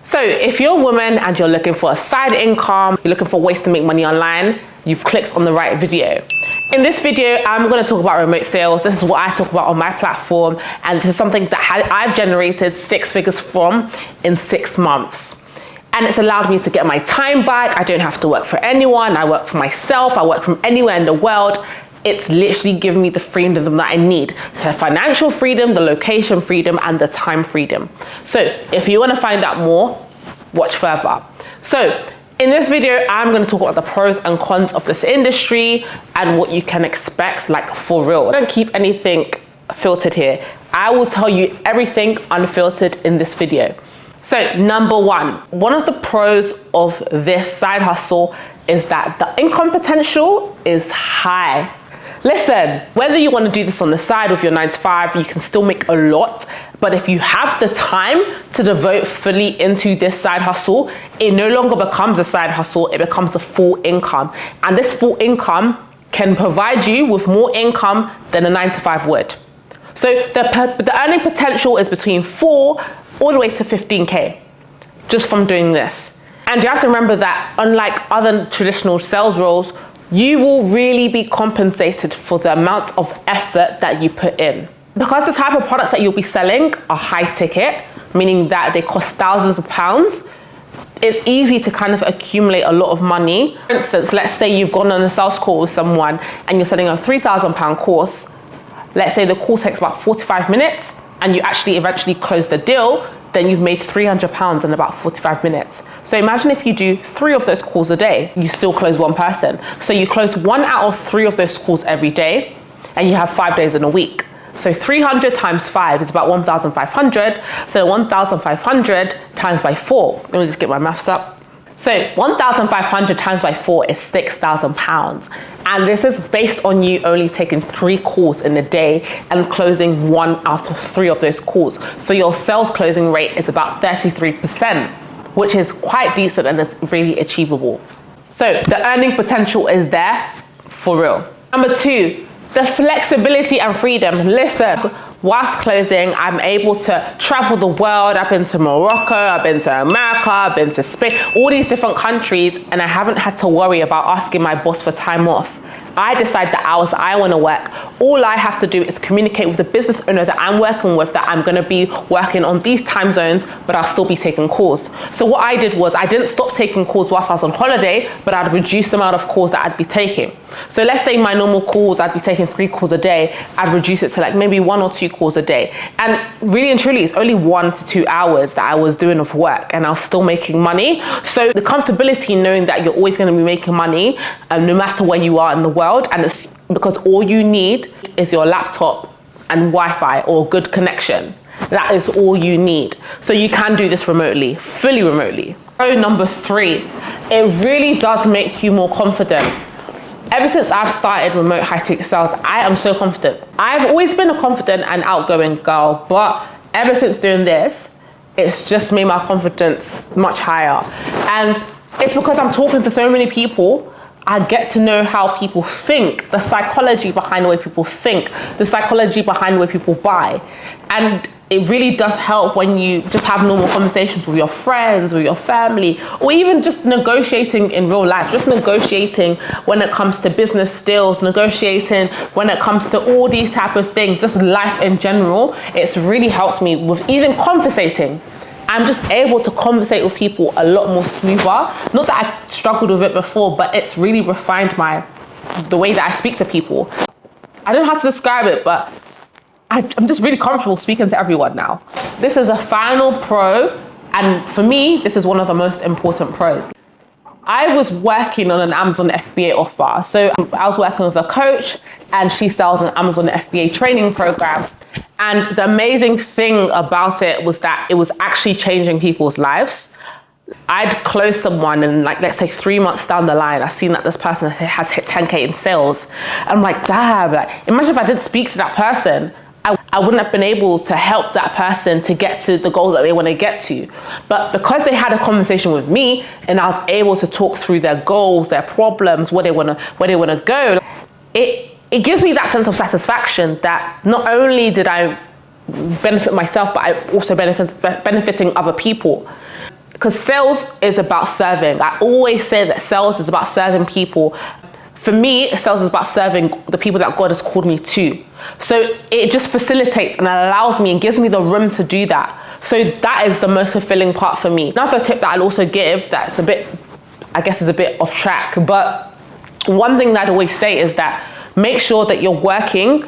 So if you're a woman and you're looking for a side income, you're looking for ways to make money online, you've clicked on the right video. In this video, I'm going to talk about remote sales. This is what I talk about on my platform, and this is something that I've generated 6 figures from in 6 months. And it's allowed me to get my time back. I don't have to work for anyone. I work for myself. I work from anywhere in the world. It's literally given me the freedom that I need. The financial freedom, the location freedom, and the time freedom. So if you want to find out more, watch further. So in this video, I'm going to talk about the pros and cons of this industry and what you can expect, like for real. I don't keep anything filtered here. I will tell you everything unfiltered in this video. So number one of the pros of this side hustle is that the income potential is high. Listen, whether you want to do this on the side with your 9 to 5, you can still make a lot. But if you have the time to devote fully into this side hustle, it no longer becomes a side hustle, it becomes a full income. And this full income can provide you with more income than a 9 to 5 would. So the earning potential is between 4 all the way to 15K just from doing this. And you have to remember that unlike other traditional sales roles, you will really be compensated for the amount of effort that you put in. Because the type of products that you'll be selling are high ticket, meaning that they cost thousands of pounds, it's easy to kind of accumulate a lot of money. For instance, let's say you've gone on a sales call with someone and you're selling a £3,000 course. Let's say the call takes about 45 minutes and you actually eventually close the deal, then you've made £300 in about 45 minutes. So imagine if you do 3 of those calls a day, you still close 1 person. So you close 1 out of 3 of those calls every day, and you have 5 days in a week. So 300 times 5 is about 1,500. So 1,500 times by 4. Let me just get my maths up. So 1,500 times by 4 is £6,000. And this is based on you only taking 3 calls in a day and closing 1 out of 3 of those calls. So your sales closing rate is about 33%, which is quite decent and it's really achievable. So the earning potential is there for real. Number 2, the flexibility and freedom. Listen, whilst closing, I'm able to travel the world. I've been to Morocco, I've been to America, I've been to Spain, all these different countries, and I haven't had to worry about asking my boss for time off. I decide the hours I want to work. All I have to do is communicate with the business owner that I'm working with that I'm going to be working on these time zones, but I'll still be taking calls. So what I did was I didn't stop taking calls whilst I was on holiday, but I'd reduce the amount of calls that I'd be taking. So let's say my normal calls, I'd be taking 3 calls a day. I'd reduce it to like maybe 1 or 2 calls a day. And really and truly, it's only 1 to 2 hours that I was doing of work and I was still making money. So the comfortability knowing that you're always going to be making money no matter where you are in the world, and it's because all you need is your laptop and Wi-Fi or good connection. That is all you need. So you can do this remotely, fully remotely. Pro number 3, it really does make you more confident. Ever since I've started remote high-ticket sales, I am so confident. I've always been a confident and outgoing girl, but ever since doing this, it's just made my confidence much higher. And it's because I'm talking to so many people. I get to know how people think, the psychology behind the way people think, the psychology behind the way people buy. And it really does help when you just have normal conversations with your friends, with your family, or even just negotiating in real life, just negotiating when it comes to business deals, negotiating when it comes to all these type of things, just life in general. It really helps me with even conversating. I'm just able to conversate with people a lot more smoother. Not that I struggled with it before, but it's really refined the way that I speak to people. I don't know how to describe it, but I'm just really comfortable speaking to everyone now. This is the final pro, and for me, this is one of the most important pros. I was working on an Amazon FBA offer. So I was working with a coach and she sells an Amazon FBA training program. And the amazing thing about it was that it was actually changing people's lives. I'd close someone and like, let's say 3 months down the line, I've seen that this person has hit 10K in sales. I'm like, damn, like, imagine if I didn't speak to that person, I wouldn't have been able to help that person to get to the goal that they want to get to. But because they had a conversation with me and I was able to talk through their goals, their problems, where they want to go, it gives me that sense of satisfaction that not only did I benefit myself, but I also benefiting other people. Because sales is about serving. I always say that sales is about serving people. For me, sales is about serving the people that God has called me to. So it just facilitates and allows me and gives me the room to do that. So that is the most fulfilling part for me. Another tip that I'll also give that's a bit, I guess is a bit off track, but one thing that I'd always say is that make sure that you're working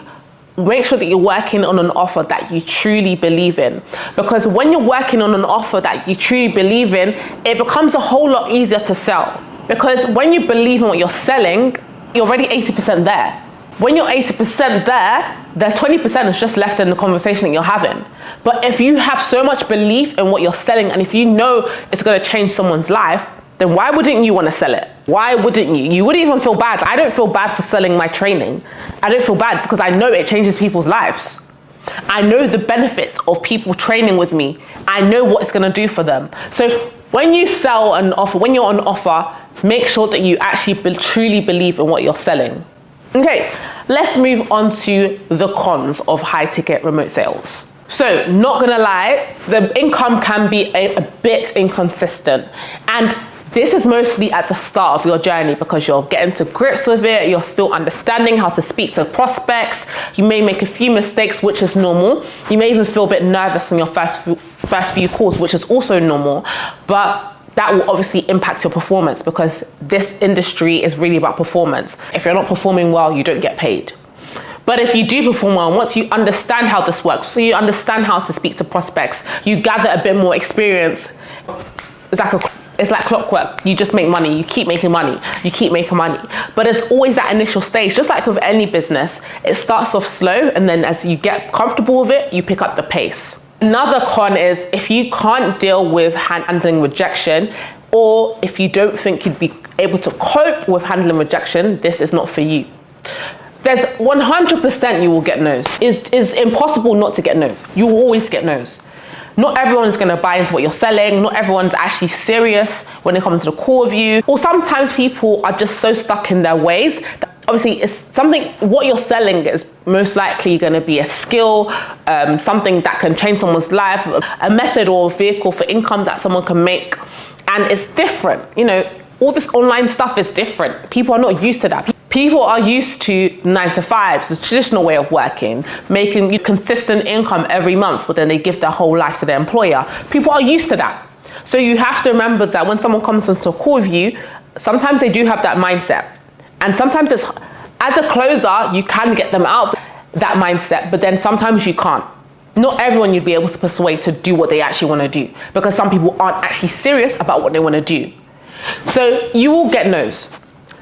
on an offer that you truly believe in. Because when you're working on an offer that you truly believe in, it becomes a whole lot easier to sell. Because when you believe in what you're selling, you're already 80% there. When you're 80% there, the 20% is just left in the conversation that you're having. But if you have so much belief in what you're selling, and if you know it's going to change someone's life, then why wouldn't you want to sell it? Why wouldn't you? You wouldn't even feel bad. I don't feel bad for selling my training. I don't feel bad because I know it changes people's lives. I know the benefits of people training with me. I know what it's going to do for them. So when you sell an offer, when you're on offer, make sure that you actually truly believe in what you're selling. Okay, let's move on to the cons of high ticket remote sales. So not gonna lie, the income can be a bit inconsistent. And this is mostly at the start of your journey because you're getting to grips with it, you're still understanding how to speak to prospects, you may make a few mistakes, which is normal. You may even feel a bit nervous on your first few calls, which is also normal, but that will obviously impact your performance because this industry is really about performance. If you're not performing well, you don't get paid. But if you do perform well, once you understand how this works, so you understand how to speak to prospects, you gather a bit more experience, it's like clockwork. You just make money, you keep making money, you keep making money. But it's always that initial stage, just like with any business, it starts off slow and then as you get comfortable with it, you pick up the pace. Another con is if you can't deal with handling rejection, or if you don't think you'd be able to cope with handling rejection, this is not for you. There's 100% you will get no's. It's impossible not to get no's. You will always get no's. Not everyone's gonna buy into what you're selling. Not everyone's actually serious when they come to the call with you. Or sometimes people are just so stuck in their ways that obviously it's something, what you're selling is most likely gonna be a skill, something that can change someone's life, a method or vehicle for income that someone can make. And it's different, you know, all this online stuff is different. People are not used to that. People are used to 9 to 5s, the traditional way of working, making consistent income every month, but then they give their whole life to their employer. People are used to that. So you have to remember that when someone comes into a call with you, sometimes they do have that mindset. And sometimes it's, as a closer, you can get them out of that mindset, but then sometimes you can't. Not everyone you'd be able to persuade to do what they actually want to do, because some people aren't actually serious about what they want to do. So you will get no's.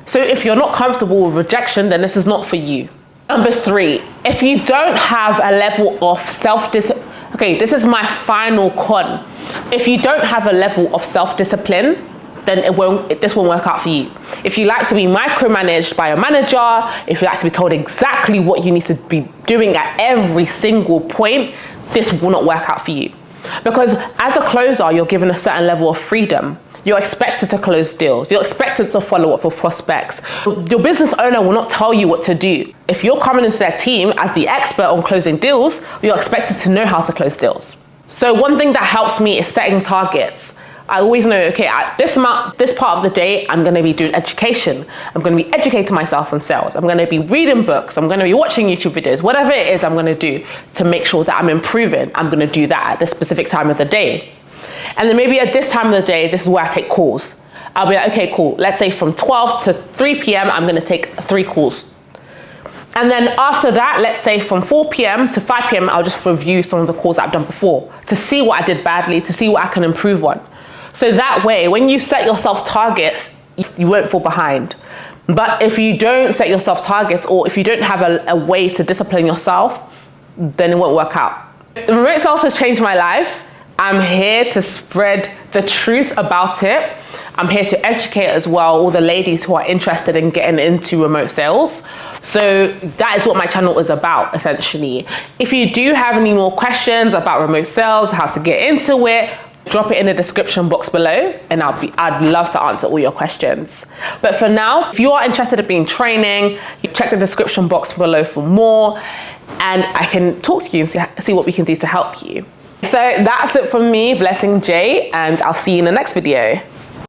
So if you're not comfortable with rejection, then this is not for you. Number 3, if you don't have a level of self-discipline, okay, this is my final con. If you don't have a level of self-discipline, then this won't work out for you. If you like to be micromanaged by a manager, if you like to be told exactly what you need to be doing at every single point, this will not work out for you. Because as a closer, you're given a certain level of freedom. You're expected to close deals. You're expected to follow up with prospects. Your business owner will not tell you what to do. If you're coming into their team as the expert on closing deals, you're expected to know how to close deals. So one thing that helps me is setting targets. I always know, okay, at this part of the day, I'm gonna be doing education. I'm gonna be educating myself on sales. I'm gonna be reading books. I'm gonna be watching YouTube videos. Whatever it is I'm gonna do to make sure that I'm improving, I'm gonna do that at this specific time of the day. And then maybe at this time of the day, this is where I take calls. I'll be like, okay, cool. Let's say from 12 to 3 p.m., I'm gonna take 3 calls. And then after that, let's say from 4 p.m. to 5 p.m., I'll just review some of the calls that I've done before to see what I did badly, to see what I can improve on. So that way, when you set yourself targets, you won't fall behind. But if you don't set yourself targets, or if you don't have a way to discipline yourself, then it won't work out. Remote sales has changed my life. I'm here to spread the truth about it. I'm here to educate as well all the ladies who are interested in getting into remote sales. So that is what my channel is about, essentially. If you do have any more questions about remote sales, how to get into it, drop it in the description box below and I'd love to answer all your questions. But for now, if you are interested in training, you check the description box below for more and I can talk to you and see what we can do to help you. So that's it from me, Blessing J, and I'll see you in the next video.